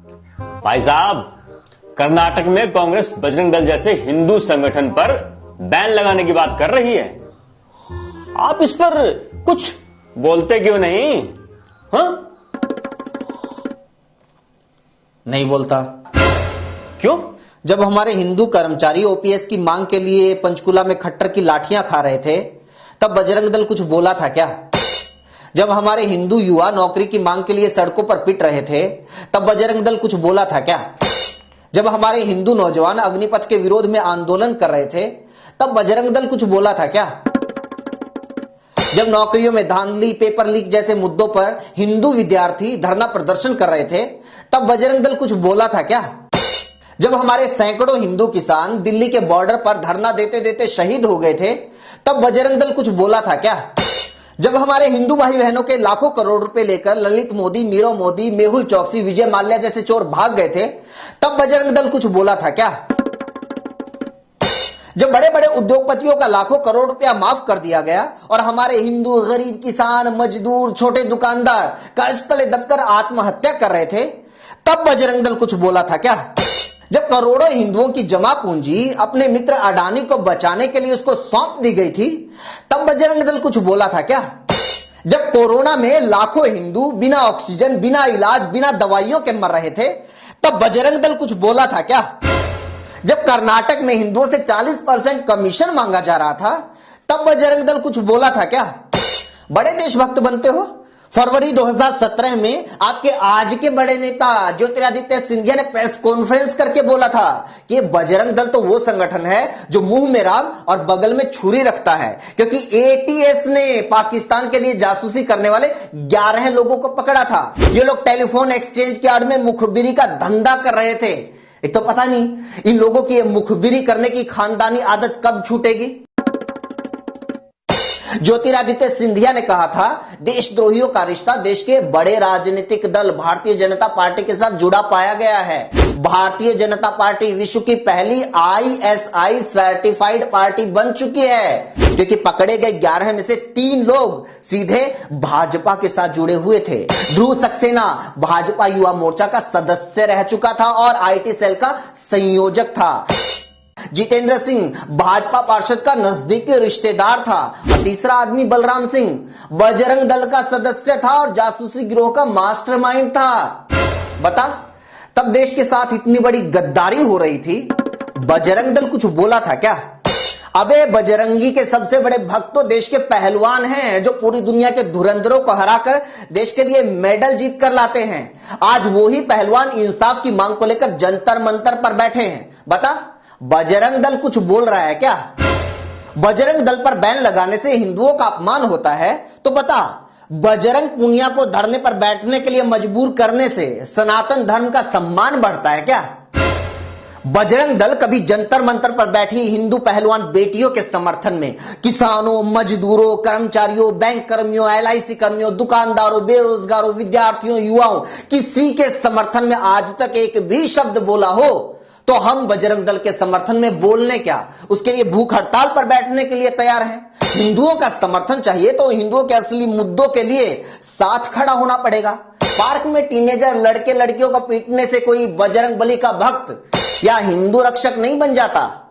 भाई साहब, कर्नाटक में कांग्रेस बजरंग दल जैसे हिंदू संगठन पर बैन लगाने की बात कर रही है। आप इस पर कुछ बोलते क्यों नहीं? हाँ? नहीं बोलता। क्यों? जब हमारे हिंदू कर्मचारी ओपीएस की मांग के लिए पंचकुला में खट्टर की लाठियां खा रहे थे, तब बजरंग दल कुछ बोला था क्या? जब हमारे हिंदू युवा नौकरी की मांग के लिए सड़कों पर पिट रहे थे, तब बजरंग दल कुछ बोला था क्या? जब हमारे हिंदू नौजवान अग्निपथ के विरोध में आंदोलन कर रहे थे, तब बजरंग दल कुछ बोला था क्या? जब नौकरियों में धांधली, पेपर लीक जैसे मुद्दों पर हिंदू विद्यार्थी धरना प्रदर्शन कर रहे थे, तब बजरंग दल कुछ बोला था क्या? जब हमारे सैकड़ों हिंदू किसान दिल्ली के बॉर्डर पर धरना देते देते शहीद हो गए थे, तब बजरंग दल कुछ बोला था क्या? जब हमारे हिंदू भाई बहनों के लाखों करोड़ रुपए लेकर ललित मोदी, नीरव मोदी, मेहुल चौकसी, विजय माल्या जैसे चोर भाग गए थे, तब बजरंग दल कुछ बोला था क्या? जब बड़े बड़े उद्योगपतियों का लाखों करोड़ रुपया माफ कर दिया गया और हमारे हिंदू गरीब किसान, मजदूर, छोटे दुकानदार कर्ज तले दबकर आत्महत्या कर रहे थे, तब बजरंग दल कुछ बोला था क्या? जब करोड़ों हिंदुओं की जमा पूंजी अपने मित्र अडानी को बचाने के लिए उसको सौंप दी गई थी, तब बजरंग दल कुछ बोला था क्या? जब कोरोना में लाखों हिंदू बिना ऑक्सीजन, बिना इलाज, बिना दवाइयों के मर रहे थे, तब बजरंग दल कुछ बोला था क्या? जब कर्नाटक में हिंदुओं से 40% कमीशन मांगा जा रहा था, तब बजरंग दल कुछ बोला था क्या? बड़े देशभक्त बनते हो। फरवरी 2017 में आपके आज के बड़े नेता ज्योतिरादित्य सिंधिया ने प्रेस कॉन्फ्रेंस करके बोला था कि बजरंग दल तो वो संगठन है जो मुंह में राम और बगल में छुरी रखता है, क्योंकि एटीएस ने पाकिस्तान के लिए जासूसी करने वाले 11 लोगों को पकड़ा था। ये लोग टेलीफोन एक्सचेंज की आड़ में मुखबिरी का धंधा कर रहे थे। एक तो पता नहीं इन लोगों की मुखबिरी करने की खानदानी आदत कब छूटेगी। ज्योतिरादित्य सिंधिया ने कहा था, देशद्रोहियों का रिश्ता देश के बड़े राजनीतिक दल भारतीय जनता पार्टी के साथ जुड़ा पाया गया है। भारतीय जनता पार्टी विश्व की पहली ISI सर्टिफाइड पार्टी बन चुकी है, क्योंकि पकड़े गए 11 में से 3 लोग सीधे भाजपा के साथ जुड़े हुए थे। ध्रुव सक्सेना भाजपा युवा मोर्चा का सदस्य रह चुका था और IT सेल का संयोजक था। जितेंद्र सिंह भाजपा पार्षद का नजदीकी रिश्तेदार था और तीसरा आदमी बलराम सिंह बजरंग दल का सदस्य था और जासूसी गिरोह का मास्टरमाइंड था। बता, तब देश के साथ इतनी बड़ी गद्दारी हो रही थी, बजरंग दल कुछ बोला था क्या? अबे बजरंगी के सबसे बड़े भक्त तो देश के पहलवान हैं, जो पूरी दुनिया के धुरंधरों को हराकर देश के लिए मेडल जीत कर लाते हैं। आज वो ही पहलवान इंसाफ की मांग को लेकर जंतर मंतर पर बैठे हैं। बता, बजरंग दल कुछ बोल रहा है क्या? बजरंग दल पर बैन लगाने से हिंदुओं का अपमान होता है, तो बता, बजरंग पुनिया को धरने पर बैठने के लिए मजबूर करने से सनातन धर्म का सम्मान बढ़ता है क्या? बजरंग दल कभी जंतर मंतर पर बैठी हिंदू पहलवान बेटियों के समर्थन में किसानों, मजदूरों, कर्मचारियों, बैंक कर्मियों, LIC कर्मियों, दुकानदारों, बेरोजगारों, विद्यार्थियों, युवाओं, किसी के समर्थन में आज तक एक भी शब्द बोला हो, तो हम बजरंग दल के समर्थन में बोलने क्या, उसके लिए भूख हड़ताल पर बैठने के लिए तैयार हैं। हिंदुओं का समर्थन चाहिए तो हिंदुओं के असली मुद्दों के लिए साथ खड़ा होना पड़ेगा। पार्क में टीनेजर लड़के लड़कियों को पीटने से कोई बजरंग बली का भक्त या हिंदू रक्षक नहीं बन जाता।